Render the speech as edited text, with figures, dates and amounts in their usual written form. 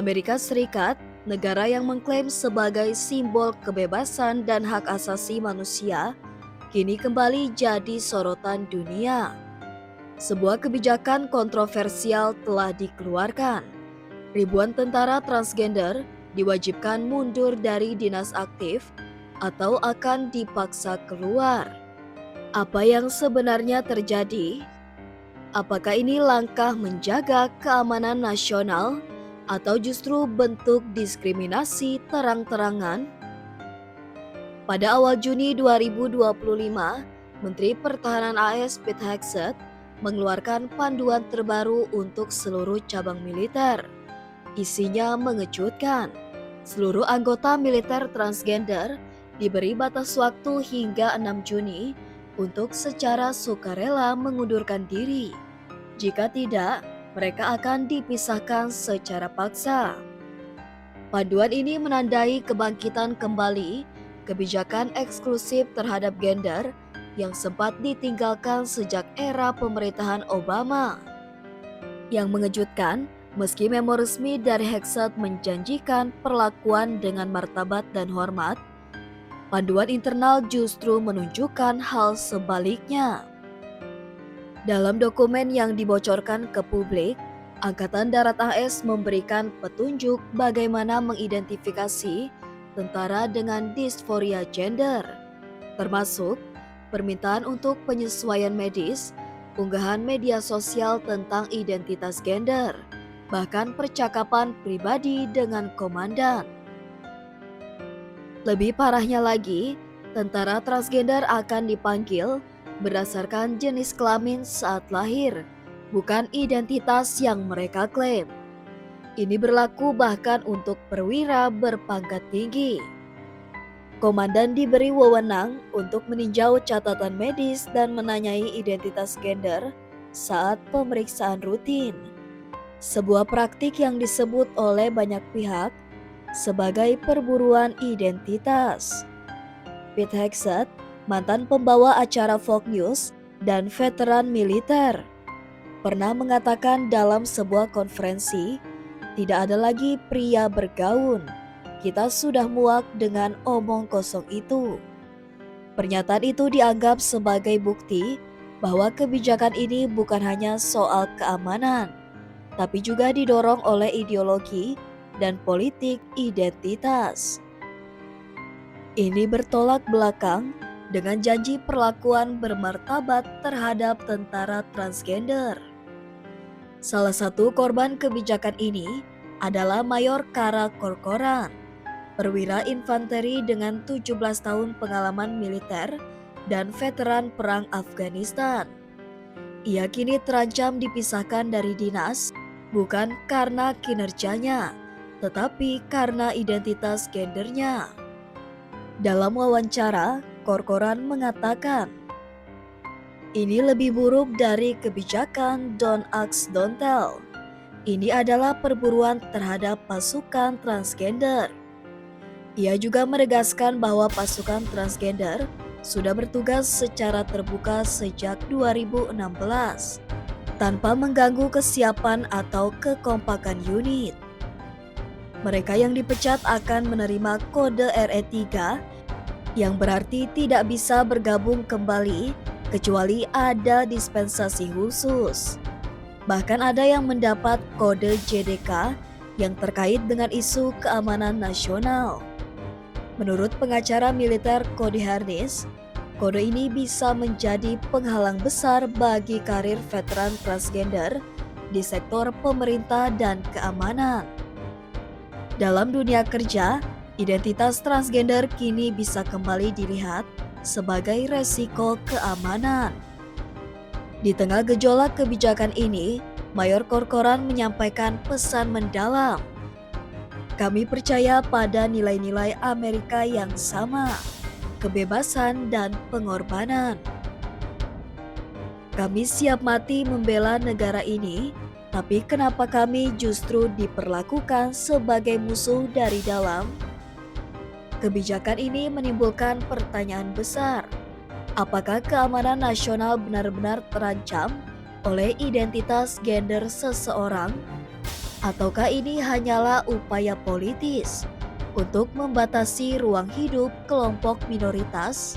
Amerika Serikat, negara yang mengklaim sebagai simbol kebebasan dan hak asasi manusia, kini kembali jadi sorotan dunia. Sebuah kebijakan kontroversial telah dikeluarkan. Ribuan tentara transgender diwajibkan mundur dari dinas aktif atau akan dipaksa keluar. Apa yang sebenarnya terjadi? Apakah ini langkah menjaga keamanan nasional atau justru bentuk diskriminasi terang-terangan? Pada awal Juni 2025, Menteri Pertahanan AS Pete Hegseth mengeluarkan panduan terbaru untuk seluruh cabang militer. Isinya mengejutkan. Seluruh anggota militer transgender diberi batas waktu hingga 6 Juni untuk secara sukarela mengundurkan diri. Jika tidak, mereka akan dipisahkan secara paksa. Panduan ini menandai kebangkitan kembali kebijakan eksklusif terhadap gender yang sempat ditinggalkan sejak era pemerintahan Obama. Yang mengejutkan, meski memo resmi dari Hegseth menjanjikan perlakuan dengan martabat dan hormat, panduan internal justru menunjukkan hal sebaliknya. Dalam dokumen yang dibocorkan ke publik, Angkatan Darat AS memberikan petunjuk bagaimana mengidentifikasi tentara dengan disforia gender, termasuk permintaan untuk penyesuaian medis, unggahan media sosial tentang identitas gender, bahkan percakapan pribadi dengan komandan. Lebih parahnya lagi, tentara transgender akan dipanggil berdasarkan jenis kelamin saat lahir, bukan identitas yang mereka klaim. Ini berlaku bahkan untuk perwira berpangkat tinggi. Komandan diberi wewenang untuk meninjau catatan medis dan menanyai identitas gender saat pemeriksaan rutin. Sebuah praktik yang disebut oleh banyak pihak sebagai perburuan identitas. Pete Hegseth, mantan pembawa acara Fox News dan veteran militer, pernah mengatakan dalam sebuah konferensi, "Tidak ada lagi pria bergaun. Kita sudah muak dengan omong kosong itu." Pernyataan itu dianggap sebagai bukti bahwa kebijakan ini bukan hanya soal keamanan, tapi juga didorong oleh ideologi dan politik identitas. Ini bertolak belakang dengan janji perlakuan bermartabat terhadap tentara transgender. Salah satu korban kebijakan ini adalah Mayor Kara Corcoran, perwira infanteri dengan 17 tahun pengalaman militer dan veteran perang Afghanistan. Ia kini terancam dipisahkan dari dinas bukan karena kinerjanya, tetapi karena identitas gendernya. Dalam wawancara, Corcoran mengatakan, "Ini lebih buruk dari kebijakan Don't Ask, Don't Tell. Ini adalah perburuan terhadap pasukan transgender." Ia juga menegaskan bahwa pasukan transgender sudah bertugas secara terbuka sejak 2016, tanpa mengganggu kesiapan atau kekompakan unit. Mereka yang dipecat akan menerima kode RE3 yang berarti tidak bisa bergabung kembali kecuali ada dispensasi khusus. Bahkan ada yang mendapat kode JDK yang terkait dengan isu keamanan nasional. Menurut pengacara militer Cody Harness, kode ini bisa menjadi penghalang besar bagi karir veteran transgender di sektor pemerintah dan keamanan. Dalam dunia kerja, identitas transgender kini bisa kembali dilihat sebagai resiko keamanan. Di tengah gejolak kebijakan ini, Mayor Corcoran menyampaikan pesan mendalam. "Kami percaya pada nilai-nilai Amerika yang sama, kebebasan dan pengorbanan. Kami siap mati membela negara ini, tapi kenapa kami justru diperlakukan sebagai musuh dari dalam?" Kebijakan ini menimbulkan pertanyaan besar. Apakah keamanan nasional benar-benar terancam oleh identitas gender seseorang? Ataukah ini hanyalah upaya politis untuk membatasi ruang hidup kelompok minoritas?